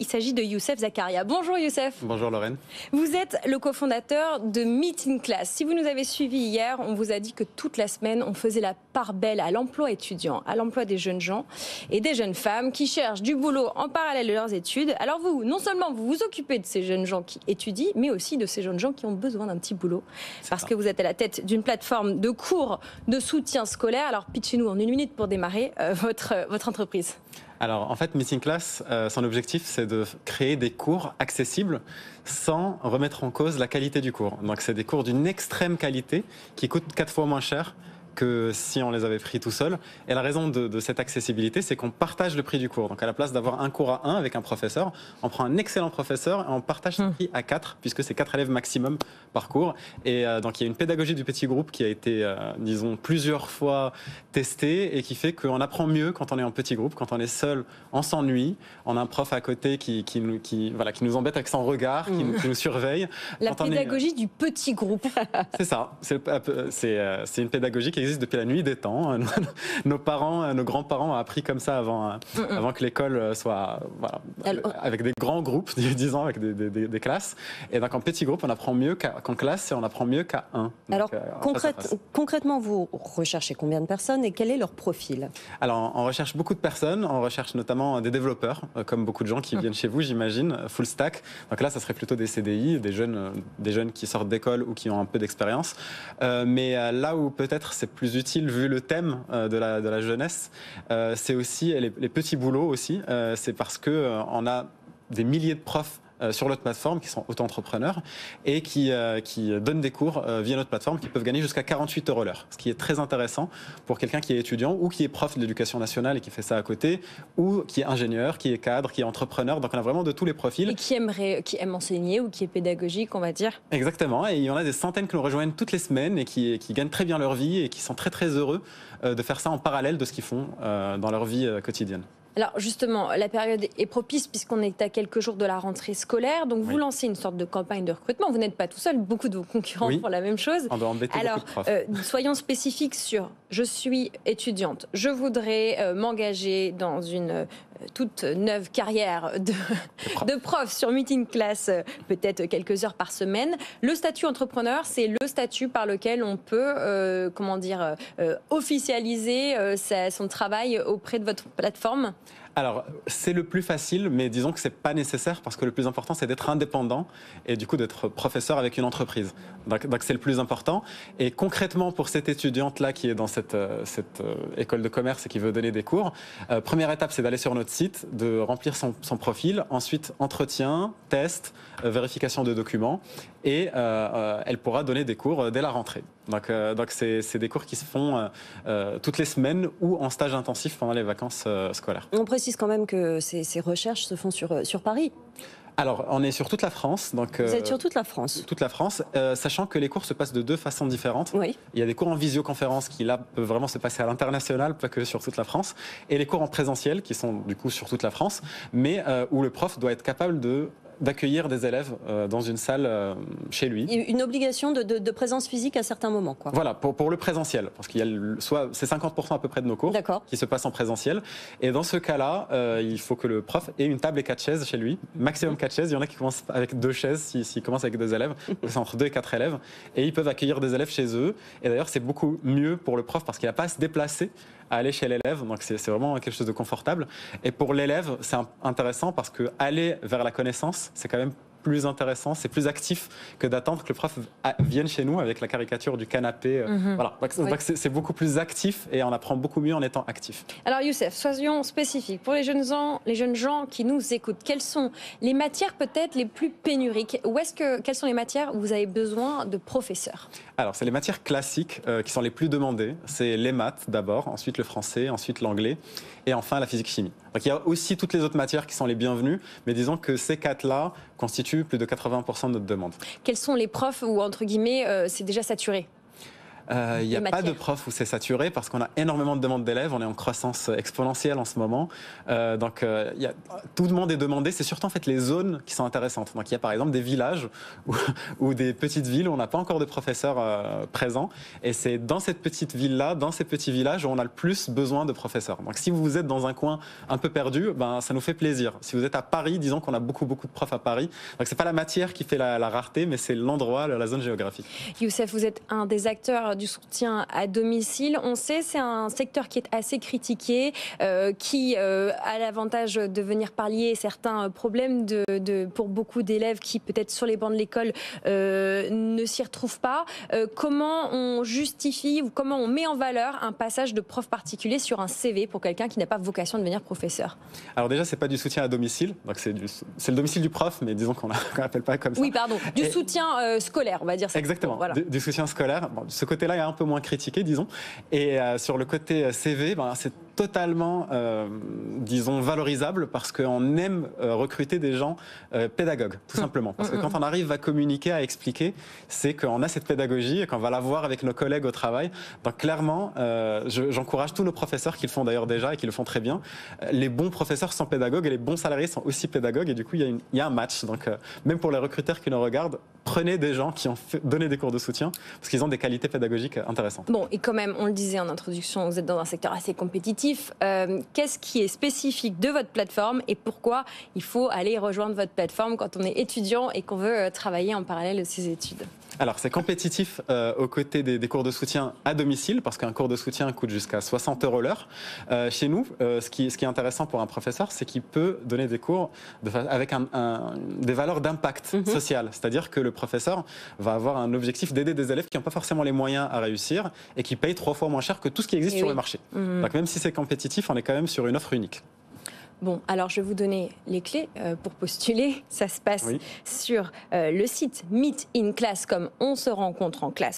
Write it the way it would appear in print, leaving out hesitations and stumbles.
s'agit de Youssef Zakaria. Bonjour Youssef. Bonjour Lorraine. Vous êtes le cofondateur de Meeting Class. Si vous nous avez suivis hier, on vous a dit que toute la semaine, on faisait la part belle à l'emploi étudiant, à l'emploi des jeunes gens et des jeunes femmes qui cherchent du boulot en parallèle de leurs études. Alors vous, non seulement vous vous occupez de ces jeunes gens qui étudient, mais aussi de ces jeunes gens qui ont besoin d'un petit boulot. Parce que vous êtes à la tête d'une plateforme de cours de soutien scolaire. Alors pitchez-nous en 1 minute pour démarrer votre entreprise. Alors en fait, Meeting Class, son objectif, c'est de créer des cours accessibles sans remettre en cause la qualité du cours. Donc c'est des cours d'une extrême qualité qui coûtent 4 fois moins cher que si on les avait pris tout seul. Et la raison de cette accessibilité, c'est qu'on partage le prix du cours. Donc à la place d'avoir un cours à 1 avec un professeur, on prend un excellent professeur et on partage ce prix à 4, puisque c'est 4 élèves maximum par cours. Et donc il y a une pédagogie du petit groupe qui a été, disons, plusieurs fois testée et qui fait qu'on apprend mieux quand on est en petit groupe. Quand on est seul, on s'ennuie. On a un prof à côté qui nous embête avec son regard, qui nous surveille. La pédagogie du petit groupe. C'est ça. C'est une pédagogie qui existe depuis la nuit des temps. Nos parents, nos grands-parents ont appris comme ça avant que l'école soit avec des grands groupes, disons, avec des classes. Et donc en petit groupe, on apprend mieux qu'en classe et on apprend mieux qu'à 1. Alors concrètement, vous recherchez combien de personnes et quel est leur profil? Alors on recherche beaucoup de personnes, on recherche notamment des développeurs, comme beaucoup de gens qui viennent chez vous, j'imagine, full stack. Donc là, ça serait plutôt des CDI, des jeunes qui sortent d'école ou qui ont un peu d'expérience. Mais là où peut-être c'est plus utile vu le thème de la jeunesse, c'est aussi les petits boulots aussi. C'est parce que on a des milliers de profs sur notre plateforme qui sont auto-entrepreneurs et qui donnent des cours via notre plateforme qui peuvent gagner jusqu'à 48 € l'heure. Ce qui est très intéressant pour quelqu'un qui est étudiant ou qui est prof de l'éducation nationale et qui fait ça à côté, ou qui est ingénieur, qui est cadre, qui est entrepreneur. Donc on a vraiment de tous les profils. Et qui aime enseigner ou qui est pédagogique, on va dire. Exactement. Et il y en a des centaines qui nous rejoignent toutes les semaines et qui gagnent très bien leur vie et qui sont très très heureux de faire ça en parallèle de ce qu'ils font dans leur vie quotidienne. Alors justement, la période est propice puisqu'on est à quelques jours de la rentrée scolaire. Donc vous lancez une sorte de campagne de recrutement. Vous n'êtes pas tout seul, beaucoup de vos concurrents font la même chose. On doit embêter beaucoup de profs. Soyons spécifiques sur « je suis étudiante, je voudrais m'engager dans une toute neuve carrière de prof sur Meeting Class, peut-être quelques heures par semaine ». Le statut entrepreneur, c'est le statut par lequel on peut officialiser son travail auprès de votre plateforme. Alors, c'est le plus facile, mais disons que ce n'est pas nécessaire parce que le plus important, c'est d'être indépendant et du coup d'être professeur avec une entreprise. Donc c'est le plus important. Et concrètement, pour cette étudiante-là qui est dans cette école de commerce et qui veut donner des cours, première étape, c'est d'aller sur notre site, de remplir son profil. Ensuite, entretien, test, vérification de documents. Et elle pourra donner des cours dès la rentrée. Donc c'est des cours qui se font toutes les semaines ou en stage intensif pendant les vacances scolaires. On précise quand même que ces recherches se font sur Paris. Alors, on est sur toute la France. Donc, vous êtes sur toute la France. Toute la France, sachant que les cours se passent de 2 façons différentes. Oui. Il y a des cours en visioconférence qui, là, peuvent vraiment se passer à l'international, pas que sur toute la France. Et les cours en présentiel, qui sont du coup sur toute la France, mais où le prof doit être capable d'accueillir des élèves dans une salle chez lui. Une obligation de présence physique à certains moments, quoi. Voilà, pour le présentiel, parce qu'il y a c'est 50% à peu près de nos cours qui se passent en présentiel. Et dans ce cas-là, il faut que le prof ait une table et 4 chaises chez lui, maximum 4 chaises. Il y en a qui commencent avec 2 chaises, s'ils commencent avec 2 élèves, c'est entre 2 et 4 élèves. Et ils peuvent accueillir des élèves chez eux. Et d'ailleurs, c'est beaucoup mieux pour le prof parce qu'il n'a pas à se déplacer à aller chez l'élève, donc c'est vraiment quelque chose de confortable. Et pour l'élève, c'est intéressant parce que aller vers la connaissance, c'est quand même plus intéressant, c'est plus actif que d'attendre que le prof vienne chez nous avec la caricature du canapé. Voilà. Donc c'est beaucoup plus actif et on apprend beaucoup mieux en étant actif. Alors Youssef, soyons spécifiques. Pour les jeunes gens qui nous écoutent, quelles sont les matières peut-être les plus pénuriques? Quelles sont les matières où vous avez besoin de professeurs? Alors c'est les matières classiques qui sont les plus demandées. C'est les maths d'abord, ensuite le français, ensuite l'anglais et enfin la physique-chimie. Donc il y a aussi toutes les autres matières qui sont les bienvenues, mais disons que ces 4-là constituent plus de 80% de notre demande. Quels sont les profs où, entre guillemets, c'est déjà saturé? Il n'y a pas de prof où c'est saturé parce qu'on a énormément de demandes d'élèves. On est en croissance exponentielle en ce moment. Donc, tout le monde est demandé. C'est surtout en fait les zones qui sont intéressantes. Donc, il y a par exemple des villages ou des petites villes où on n'a pas encore de professeurs présents. Et c'est dans cette petite ville-là, dans ces petits villages, où on a le plus besoin de professeurs. Donc, si vous êtes dans un coin un peu perdu, ça nous fait plaisir. Si vous êtes à Paris, disons qu'on a beaucoup de profs à Paris. Donc, c'est pas la matière qui fait la rareté, mais c'est l'endroit, la zone géographique. Youssef, vous êtes un des acteurs du soutien à domicile. On sait, c'est un secteur qui est assez critiqué, qui a l'avantage de venir pallier certains problèmes pour beaucoup d'élèves qui, peut-être sur les bancs de l'école, ne s'y retrouvent pas. Comment on justifie ou comment on met en valeur un passage de prof particulier sur un CV pour quelqu'un qui n'a pas vocation de devenir professeur? Alors déjà, c'est pas du soutien à domicile, donc c'est le domicile du prof, mais disons qu'on l'appelle pas comme ça. Oui, pardon, du soutien scolaire, on va dire ça. Exactement, voilà. Du soutien scolaire. Bon, ce côté-là est un peu moins critiqué, disons. Et sur le côté CV, c'est totalement, disons, valorisable parce qu'on aime recruter des gens pédagogues, tout simplement. Parce que quand on arrive à communiquer, à expliquer, c'est qu'on a cette pédagogie et qu'on va la voir avec nos collègues au travail. Donc clairement, j'encourage tous nos professeurs qui le font d'ailleurs déjà et qui le font très bien. Les bons professeurs sont pédagogues et les bons salariés sont aussi pédagogues. Et du coup, il y a un match. Donc même pour les recruteurs qui nous regardent, prenez des gens qui ont donné des cours de soutien parce qu'ils ont des qualités pédagogiques intéressantes. Bon, et quand même, on le disait en introduction, vous êtes dans un secteur assez compétitif. Qu'est-ce qui est spécifique de votre plateforme et pourquoi il faut aller rejoindre votre plateforme quand on est étudiant et qu'on veut travailler en parallèle de ses études? Alors, c'est compétitif aux côtés des cours de soutien à domicile, parce qu'un cours de soutien coûte jusqu'à 60 € l'heure. Chez nous, ce qui est intéressant pour un professeur, c'est qu'il peut donner des cours avec des valeurs d'impact social. C'est-à-dire que le professeur va avoir un objectif d'aider des élèves qui n'ont pas forcément les moyens à réussir et qui payent 3 fois moins cher que tout ce qui existe sur le marché. Donc, même si c'est compétitif, on est quand même sur une offre unique. Bon, alors je vais vous donner les clés pour postuler. Ça se passe sur le site Meet in Class, comme on se rencontre en classe.